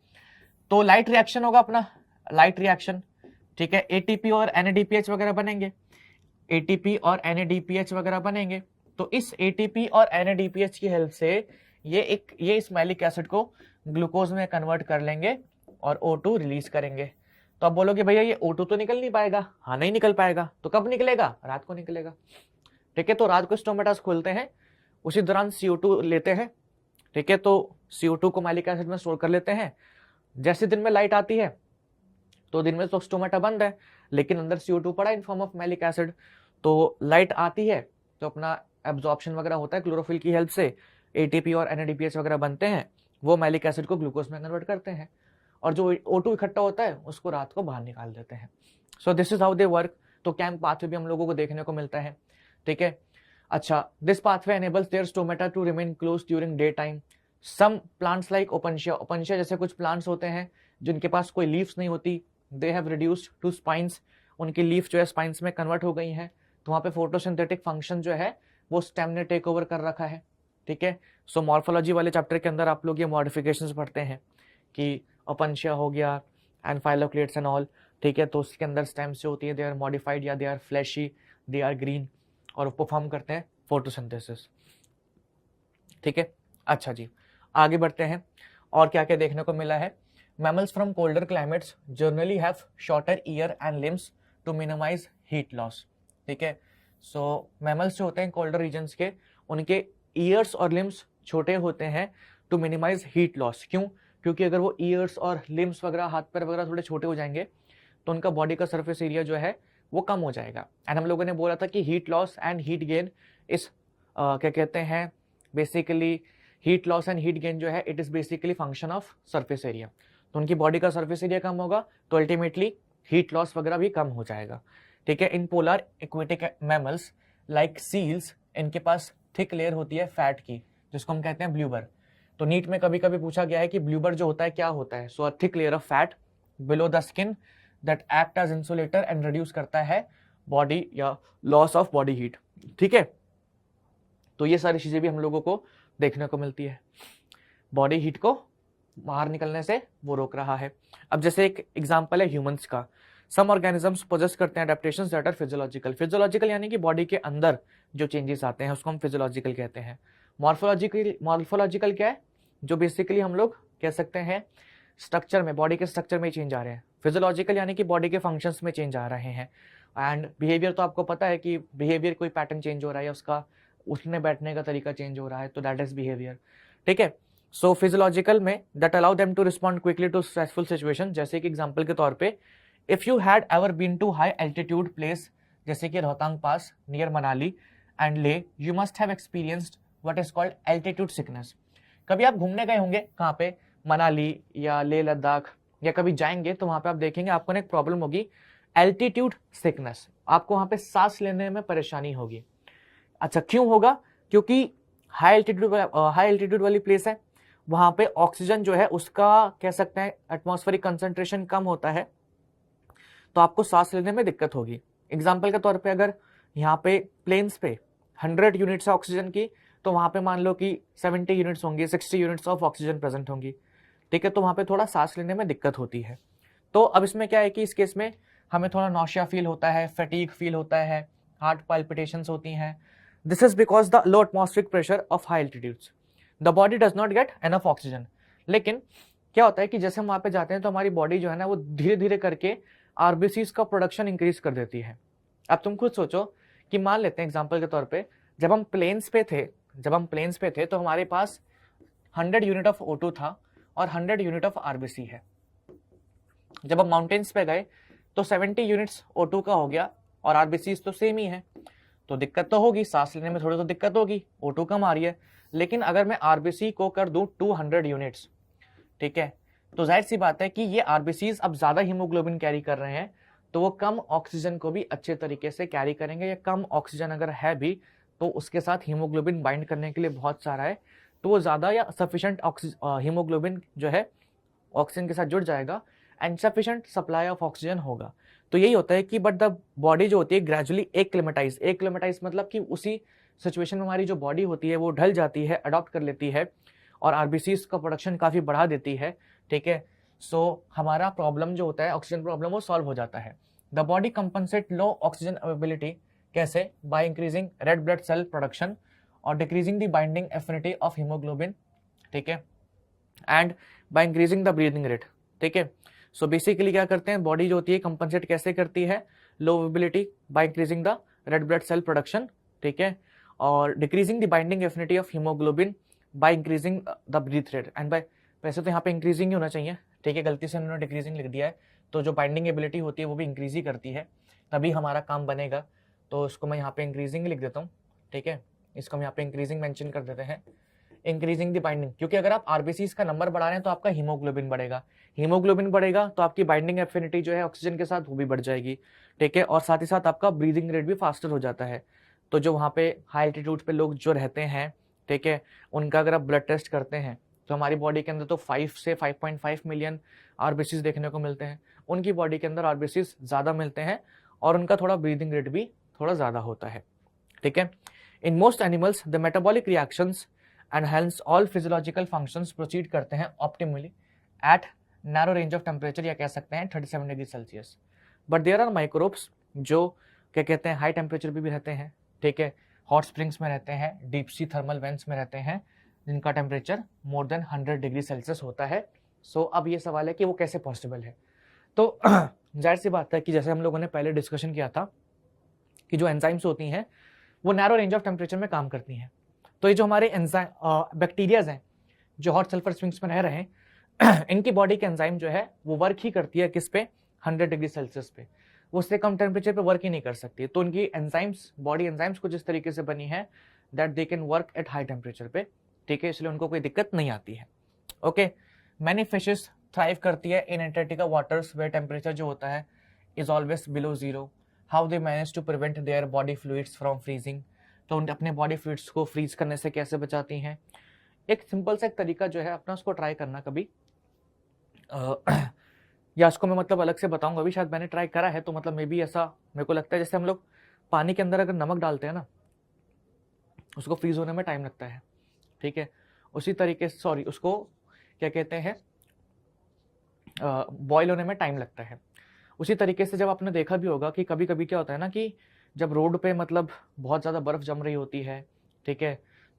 तो लाइट रिएक्शन होगा अपना, लाइट रिएक्शन। ठीक है, एटीपी और एनएडीपीएच वगैरह बनेंगे, एटीपी और एनएडीपीएच वगैरह बनेंगे। तो इस एटीपी और एनएडीपीएच की हेल्प से ये इस मैलिक एसिड को ग्लूकोज में कन्वर्ट कर लेंगे और O2 रिलीज करेंगे। तो आप बोलोगे भैया ये O2 तो निकल नहीं पाएगा। हाँ, नहीं निकल पाएगा। तो कब निकलेगा? रात को निकलेगा। ठीक है, तो रात को स्टोमेटास खोलते हैं, उसी दौरान CO2 लेते हैं। ठीक है, तो CO2 को मैलिक एसिड में स्टोर कर लेते हैं। जैसे दिन में लाइट आती है तो दिन में तो स्टोमेटा बंद है, लेकिन अंदर CO2 पड़ा in form of malic acid. तो लाइट आती है तो अपना एब्जॉर्प्शन वगैरह होता है क्लोरोफिल की हेल्प से, एटीपी और एनएडीपीएच वगैरह बनते हैं, वो मैलिक एसिड को ग्लूकोज में कन्वर्ट करते हैं, और जो O2 इकट्ठा होता है उसको रात को बाहर निकाल देते हैं। So this is how they work. तो कैम्प पाथवे भी हम लोगों को देखने को मिलता है। ठीक है, अच्छा, this pathway enables their stomata to remain close during day time. Some plants like opuntia, opuntia जैसे कुछ प्लांट्स होते हैं जिनके पास कोई लीव्स नहीं होती, they have reduced to spines, उनकी लीफ जो है स्पाइंस में कन्वर्ट हो गई हैं, तो वहाँ पे फोटोसिंथेटिक फंक्शन जो है वो स्टेम ने टेक ओवर कर रखा है। ठीक है, सो मॉर्फोलॉजी वाले चैप्टर के अंदर आप लोग ये मॉडिफिकेशंस पढ़ते हैं कि ओपनशिया हो गया एंड फाइलोक्लेट्स एंड ऑल। ठीक है, तो उसके अंदर स्टेम्स जो होती है दे आर मॉडिफाइड या they are fleshy, they are green, और परफॉर्म करते हैं फोटोसिंथेसिस। ठीक है, अच्छा जी, आगे बढ़ते हैं। और क्या क्या देखने को मिला है? Mammals from colder climates generally have shorter ear and limbs to minimise heat loss. ठीक है, सो मैमल्स जो होते हैं कोल्डर रीजन्स के, उनके ईयर्स और लिम्स छोटे होते हैं टू मिनिमाइज हीट लॉस। क्यों? क्योंकि अगर वो ईयर्स और लिम्स वगैरह, हाथ पैर वगैरह थोड़े छोटे हो जाएंगे तो उनका बॉडी का सरफेस एरिया जो है वो कम हो जाएगा। एंड हम लोगों ने बोला था कि heat loss and heat gain इस क्या कहते हैं, basically heat loss and heat gain जो है it is basically function of surface area. तो उनकी बॉडी का सरफेस एरिया कम होगा तो अल्टीमेटली हीट लॉस वगैरह भी कम हो जाएगा। ठीक है, in polar aquatic mammals like seals, इनके पास थिक लेयर होती है फैट की, जिसको हम कहते हैं ब्ल्यूबर। तो नीट में कभी कभी पूछा गया है कि ब्ल्यूबर जो होता है क्या होता है? So a thick layer of fat below the skin that act as insulator and reduce करता है बॉडी या लॉस ऑफ बॉडी हीट। ठीक है, तो ये सारी चीजें भी हम लोगों को देखने को मिलती है। बॉडी हीट को बाहर निकलने से वो रोक रहा है। अब जैसे एक एग्जांपल है ह्यूमंस का, सम ऑर्गेनिजम्स पोजेस करते हैं adaptations that are physiological. Physiological यानी कि बॉडी के अंदर जो चेंजेस आते हैं उसको हम फिजियोलॉजिकल कहते हैं। मॉर्फोलॉजिकल क्या है? जो बेसिकली हम लोग कह सकते हैं स्ट्रक्चर में, बॉडी के स्ट्रक्चर में चेंज आ रहे हैं। फिजियोलॉजिकल यानी कि बॉडी के फंक्शंस में चेंज आ रहे हैं। एंड बिहेवियर तो आपको पता है कि बिहेवियर कोई पैटर्न चेंज हो रहा है या उसका उठने बैठने का तरीका चेंज हो रहा है, तो दैट इज बिहेवियर। ठीक है, सो फिजियोलॉजिकल में that allow them to respond quickly to stressful situation. जैसे कि एग्जांपल के तौर पे, if you had ever been to high altitude place जैसे कि Rohtang Pass near Manali and Leh, you must have experienced what is called altitude sickness. कभी आप घूमने गए होंगे कहाँ पे, मनाली या लेह लद्दाख, या कभी जाएंगे तो वहां पे आप देखेंगे आपको एक प्रॉब्लम होगी, एल्टीट्यूड सिकनेस। आपको वहां पे सांस लेने में परेशानी होगी। अच्छा, क्यों होगा? क्योंकि हाई एल्टीट्यूड वाली प्लेस है, वहां पे ऑक्सीजन जो है उसका कह सकते हैं एटमॉस्फेरिक कंसंट्रेशन कम होता है, तो आपको सांस लेने में दिक्कत होगी। एग्जाम्पल के तौर पे अगर यहाँ पे प्लेन्स पे 100 यूनिट्स है ऑक्सीजन की, तो वहां पे मान लो कि 70 यूनिट्स होंगी, 60 यूनिट्स ऑफ ऑक्सीजन प्रेजेंट होंगी। ठीक है, तो वहां पे थोड़ा सांस लेने में दिक्कत होती है। तो अब इसमें क्या है कि इस केस में हमें थोड़ा नौशिया फील होता है, फटीग फील होता है, हार्ट पाल्पिटेशंस होती हैं। This is because the low atmospheric pressure of high altitudes, the body does not get enough oxygen. लेकिन क्या होता है कि जैसे हम वहां पे जाते हैं तो हमारी बॉडी जो है ना वो धीरे धीरे करके आरबीसीज का प्रोडक्शन इंक्रीज कर देती है। अब तुम खुद सोचो कि मान लेते हैं एग्जांपल के तौर पे, जब हम प्लेन्स पे थे तो हमारे पास 100 यूनिट ऑफ O2 था और 100 यूनिट ऑफ आरबीसी है। जब हम माउंटेन्स पे गए तो 70 यूनिट्स O2 का हो गया और आरबीसी तो सेम ही है, तो दिक्कत तो होगी, सांस लेने में थोड़ी तो दिक्कत होगी, O2 कम आ रही है। लेकिन अगर मैं आरबीसी को कर दूं 200 यूनिट्स, ठीक है, तो जाहिर सी बात है कि ये आरबीसीज अब ज्यादा हीमोग्लोबिन कैरी कर रहे हैं, तो वो कम ऑक्सीजन को भी अच्छे तरीके से कैरी करेंगे। या कम ऑक्सीजन अगर है भी तो उसके साथ हीमोग्लोबिन बाइंड करने के लिए बहुत सारा है, तो वो ज्यादा या सफिशिएंट हीमोग्लोबिन जो है ऑक्सीजन के साथ जुड़ जाएगा and sufficient supply of oxygen होगा। तो यही होता है कि बट द बॉडी जो होती है ग्रेजुअली एक्लेमेटाइज मतलब कि उसी सिचुएशन में हमारी जो बॉडी होती है वो ढल जाती है, अडॉप्ट कर लेती है और आरबीसीज का प्रोडक्शन काफ़ी बढ़ा देती है, ठीक है। सो हमारा प्रॉब्लम जो होता है ऑक्सीजन प्रॉब्लम वो सॉल्व हो जाता है। The body compensate low oxygen availability कैसे? By increasing red blood cell production और decreasing the binding affinity of haemoglobin, ठीक है, and by increasing the breathing rate, ठीक है। सो बेसिकली क्या करते हैं, बॉडी जो होती है कंपनसेट कैसे करती है? Low availability by increasing the red blood cell production, ठीक है, और decreasing the binding affinity of haemoglobin by increasing the breath rate and by, वैसे तो यहाँ पे इंक्रीजिंग ही होना चाहिए, ठीक है, गलती से उन्होंने डिक्रीजिंग लिख दिया है, तो जो बाइंडिंग एबिलिटी होती है वो भी इंक्रीज ही करती है, तभी हमारा काम बनेगा। तो इसको मैं यहाँ पे इंक्रीजिंग लिख देता हूँ, ठीक है, इसको हम यहाँ पे इंक्रीजिंग मेंशन कर देते हैं, इंक्रीजिंग द बाइंडिंग, क्योंकि अगर आप आरबीसीज का नंबर बढ़ा रहे हैं तो आपका हीमोग्लोबिन बढ़ेगा, हीमोग्लोबिन बढ़ेगा तो आपकी बाइंडिंग एफिनिटी जो है ऑक्सीजन के साथ वो भी बढ़ जाएगी, ठीक है, और साथ ही साथ आपका ब्रीदिंग रेट भी फास्टर हो जाता है। तो जो वहाँ पे हाई एल्टीट्यूड पे लोग जो रहते हैं, ठीक है, उनका अगर आप ब्लड टेस्ट करते हैं तो हमारी बॉडी के अंदर तो 5 से 5.5 मिलियन आरबीसीज देखने को मिलते हैं, उनकी बॉडी के अंदर आरबीसीज ज़्यादा मिलते हैं और उनका थोड़ा ब्रीदिंग रेट भी थोड़ा ज़्यादा होता है, ठीक है। In most animals the metabolic reactions and hence all physiological functions proceed करते हैं optimally at narrow range of temperature, या कह सकते हैं 37 degree Celsius. But there are microbes जो क्या कहते हैं हाई टेम्परेचर पे भी रहते हैं, ठीक है, हॉट स्प्रिंग्स में रहते हैं, डीप सी थर्मल वेंट्स में रहते हैं, जिनका टेम्परेचर मोर देन 100 डिग्री सेल्सियस होता है। सो अब ये सवाल है कि वो कैसे पॉसिबल है। तो जाहिर सी बात है कि जैसे हम लोगों ने पहले डिस्कशन किया था कि जो एंजाइम्स होती हैं वो नैरो रेंज ऑफ टेम्परेचर में काम करती हैं। तो ये जो हमारे एंजाइम बैक्टीरियाज हैं जो हॉट सल्फर स्प्रिंग्स में रह रहे हैं इनकी बॉडी के एंजाइम जो है वो वर्क ही करती है किस पे? 100 डिग्री सेल्सियस पे, वो उससे कम टेम्परेचर पे वर्क ही नहीं कर सकती। तो उनकी एंजाइम्स, बॉडी एंजाइम्स कुछ इस तरीके से बनी है that they can work at high temperature पे, ठीक है, इसलिए उनको कोई दिक्कत नहीं आती है। ओके, मैनी फिशेस थ्राइव करती है in Antarctica waters where temperature जो होता है is always below zero. How they manage to prevent their body fluids from freezing, तो उन अपने बॉडी फ्लूइड्स को फ्रीज करने से कैसे बचाती हैं? एक सिंपल सा एक तरीका जो है अपना उसको ट्राई करना कभी, या उसको मैं मतलब अलग से बताऊंगा, अभी शायद मैंने ट्राई करा है तो मतलब मे बी ऐसा मेरे को लगता है जैसे हम लोग पानी के अंदर अगर नमक डालते हैं ना उसको फ्रीज होने में टाइम लगता है, ठीक है, उसी तरीके से सॉरी उसको क्या कहते हैं बॉयल होने में टाइम लगता है। उसी तरीके से जब आपने देखा भी होगा कि कभी कभी क्या होता है ना कि जब रोड पे मतलब बहुत ज़्यादा बर्फ़ जम रही होती है, ठीक है,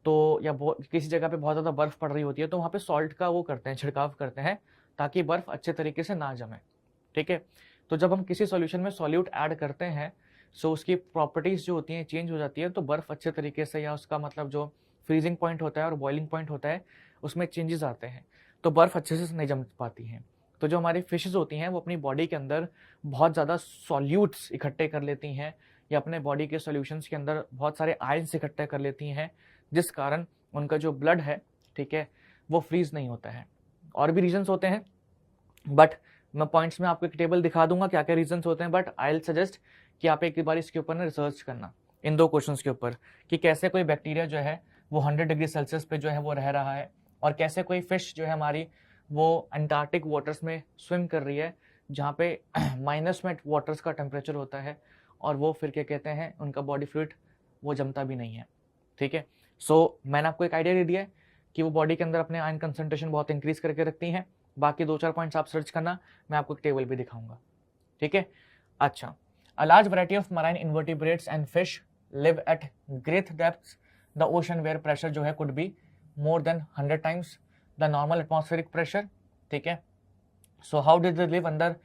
तो या किसी जगह पे बहुत ज़्यादा बर्फ़ पड़ रही होती है तो वहाँ पे सॉल्ट का वो करते हैं, छिड़काव करते हैं ताकि बर्फ़ अच्छे तरीके से ना जमे, ठीक है। तो जब हम किसी सॉल्यूशन में सॉल्यूट ऐड करते हैं सो उसकी प्रॉपर्टीज़ जो होती हैं चेंज हो जाती है, तो बर्फ़ अच्छे तरीके से या उसका मतलब जो फ्रीजिंग पॉइंट होता है और बॉइलिंग पॉइंट होता है उसमें चेंजेस आते हैं, तो बर्फ़ अच्छे से नहीं जम पाती हैं। तो जो हमारी फिशेज़ होती हैं वो अपनी बॉडी के अंदर बहुत ज़्यादा सॉल्यूट्स इकट्ठे कर लेती हैं या अपने बॉडी के सॉल्यूशंस के अंदर बहुत सारे आयंस इकट्ठे कर लेती हैं, जिस कारण उनका जो ब्लड है, ठीक है, वो फ्रीज नहीं होता है। और भी रीजंस होते हैं बट मैं पॉइंट्स में आपको एक टेबल दिखा दूंगा क्या क्या रीजंस होते हैं, बट आई विल सजेस्ट कि आप एक बार इसके ऊपर ना रिसर्च करना इन दो क्वेश्चंस के ऊपर कि कैसे कोई बैक्टीरिया जो है वो 100 डिग्री सेल्सियस पे जो है वो रह रहा है और कैसे कोई फिश जो है हमारी वो अंटार्कटिक वाटर्स में स्विम कर रही है जहाँ पे माइनस में वाटर्स का टेम्परेचर होता है और वो फिर क्या कहते हैं उनका बॉडी फ्लूइड वो जमता भी नहीं है, ठीक है। सो मैंने आपको एक आइडिया दे दिया है कि वो बॉडी के अंदर अपने आयन कंसंट्रेशन बहुत इंक्रीज करके रखती हैं। बाकी 2-4 पॉइंट्स आप सर्च करना, मैं आपको एक टेबल भी दिखाऊंगा, ठीक है। अच्छा, a large variety of marine invertebrates and fish live at great depths the ocean where pressure जो है could be more than 100 times the normal atmospheric pressure, ठीक है। So how did they live under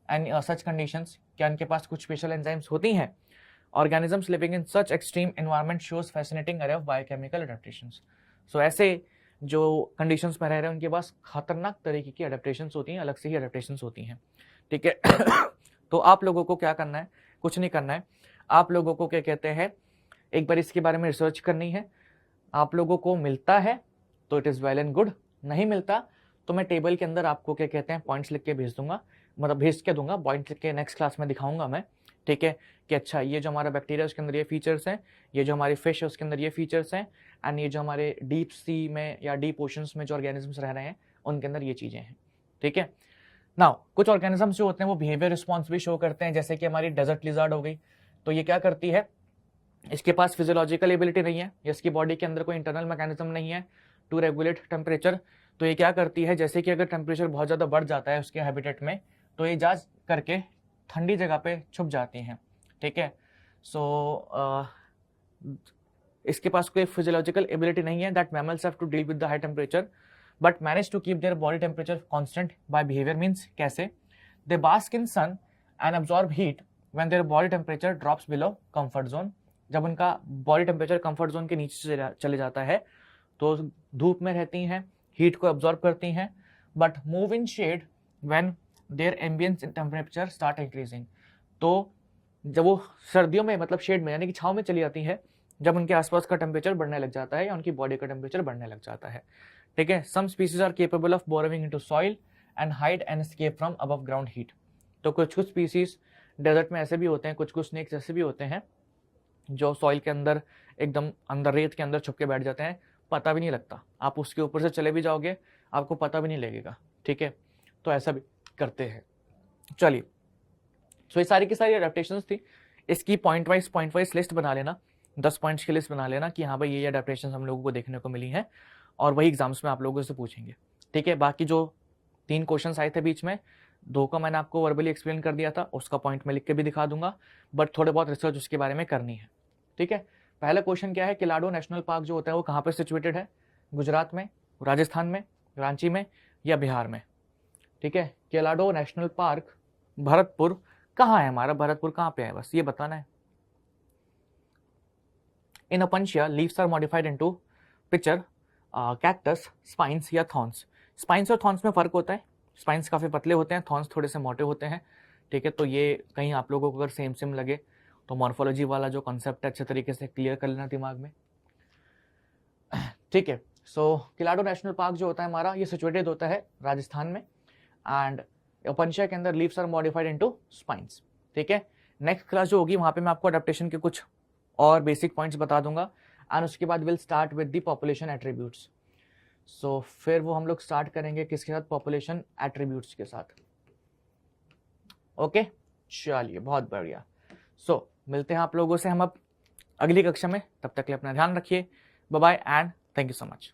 and such conditions, क्या इनके पास कुछ special enzymes होती हैं? Organisms living in such extreme environment shows fascinating array of biochemical adaptations. So ऐसे जो कंडीशंस में रह रहे हैं उनके पास खतरनाक तरीके की अडेप्टेशंस होती हैं, अलग से ही अडेप्टेशंस होती हैं, ठीक है। तो आप लोगों को क्या करना है? कुछ नहीं करना है, आप लोगों को क्या कहते हैं एक बार इसके बारे में रिसर्च करनी है। आप लोगों को मिलता है तो it is well and good, नहीं मिलता तो मैं टेबल के अंदर आपको क्या कहते हैं पॉइंट्स लिख के भेज दूंगा, मतलब भेज के दूंगा, पॉइंट लिख के नेक्स्ट क्लास में दिखाऊंगा मैं, ठीक है, कि अच्छा ये जो हमारा बैक्टीरिया उसके अंदर ये फीचर्स हैं, ये जो हमारी फिश है उसके अंदर ये फीचर्स हैं, एंड ये जो हमारे डीप सी में या डीप ओशंस में जो ऑर्गेनिजम्स रह रहे हैं उनके अंदर ये चीज़ें हैं, ठीक है। नाउ कुछ ऑर्गेनिजम्स जो होते हैं वो बिहेवियर रिस्पॉन्स भी शो करते हैं, जैसे कि हमारी डेजर्ट लिजार्ड हो गई। तो ये क्या करती है, इसके पास फिजियोलॉजिकल एबिलिटी नहीं है, इसकी बॉडी के अंदर कोई इंटरनल मैकेनिज्म नहीं है टू रेगुलेट टेम्परेचर। तो ये क्या करती है, जैसे कि अगर टेम्परेचर बहुत ज़्यादा बढ़ जाता है उसके हैबिटेट में, तो ये जा करके ठंडी जगह पे छुप जाती हैं, ठीक है। सो इसके पास कोई फिजियोलॉजिकल एबिलिटी नहीं है that mammals have to deal with the high temperature but manage to keep their body temperature constant by behaviour. Means कैसे, they bask in sun and absorb heat when their body temperature drops below comfort zone. जब उनका body temperature comfort zone के नीचे चले जाता है तो धूप में रहती हैं, हीट को अब्जॉर्ब करती हैं, but move in shade when their ambient temperature start increasing. तो जब वो सर्दियों में मतलब शेड में यानी कि छांव में चली जाती है जब उनके आसपास का टेम्परेचर बढ़ने लग जाता है या उनकी बॉडी का टेम्परेचर बढ़ने लग जाता है, ठीक है। Some species are capable of burrowing into soil and hide and escape from above ground heat. तो कुछ कुछ स्पीसीज डेजर्ट में ऐसे भी होते हैं, कुछ कुछ स्नेक्स ऐसे भी होते हैं जो सॉइल के अंदर एकदम अंदर रेत के अंदर छुप के बैठ जाते हैं, पता भी नहीं लगता, आप उसके ऊपर से चले भी जाओगे आपको पता भी नहीं लगेगा, ठीक है। तो ऐसा भी करते हैं। चलिए, सो ये सारी की सारी अडेप्टेशंस थी। इसकी पॉइंट वाइज लिस्ट बना लेना, 10 पॉइंट्स की लिस्ट बना लेना कि हाँ भाई ये अडेप्टेशन हम लोगों को देखने को मिली हैं, और वही एग्जाम्स में आप लोगों से पूछेंगे, ठीक है। बाकी जो 3 क्वेश्चन आए थे बीच में, 2 का मैंने आपको वर्बली एक्सप्लेन कर दिया था, उसका पॉइंट मैं लिख के भी दिखा दूंगा, बट थोड़े बहुत रिसर्च उसके बारे में करनी है, ठीक है। पहला क्वेश्चन क्या है, किलाडो नेशनल पार्क जो होता है वो कहाँ पर सिचुएटेड है, गुजरात में, राजस्थान में, रांची में या बिहार में, ठीक है। किलाडो नेशनल पार्क भरतपुर कहाँ है, हमारा भरतपुर कहाँ पे है, बस ये बताना है। In Opuntia leaves are modified into picture cactus, spines या थॉर्न्स। स्पाइन्स और थॉर्न्स में फर्क होता है, स्पाइन्स काफ़ी पतले होते हैं, थॉर्न्स थोड़े से मोटे होते हैं, ठीक है। तो ये कहीं आप लोगों को अगर सेम सेम लगे तो मॉर्फोलॉजी वाला जो कॉन्सेप्ट है अच्छे तरीके से क्लियर कर लेना दिमाग में, ठीक है। सो किलाडो नेशनल पार्क जो होता है हमारा, ये सिचुएटेड होता है राजस्थान में, एंड अपंशिया के अंदर leaves are modified into spines, ठीक है। नेक्स्ट क्लास जो होगी वहाँ पे मैं आपको अडेप्टेशन के कुछ और बेसिक पॉइंट्स बता दूंगा, एंड उसके बाद will start with the population attributes. So फिर वो हम लोग स्टार्ट करेंगे किसके साथ, पॉपुलेशन एट्रीब्यूट्स के साथ, ओके। चलिए, बहुत बढ़िया। सो मिलते हैं आप लोगों से हम अब अगली कक्षा में, तब तक के लिए अपना ध्यान रखिए, bye bye and thank you so much.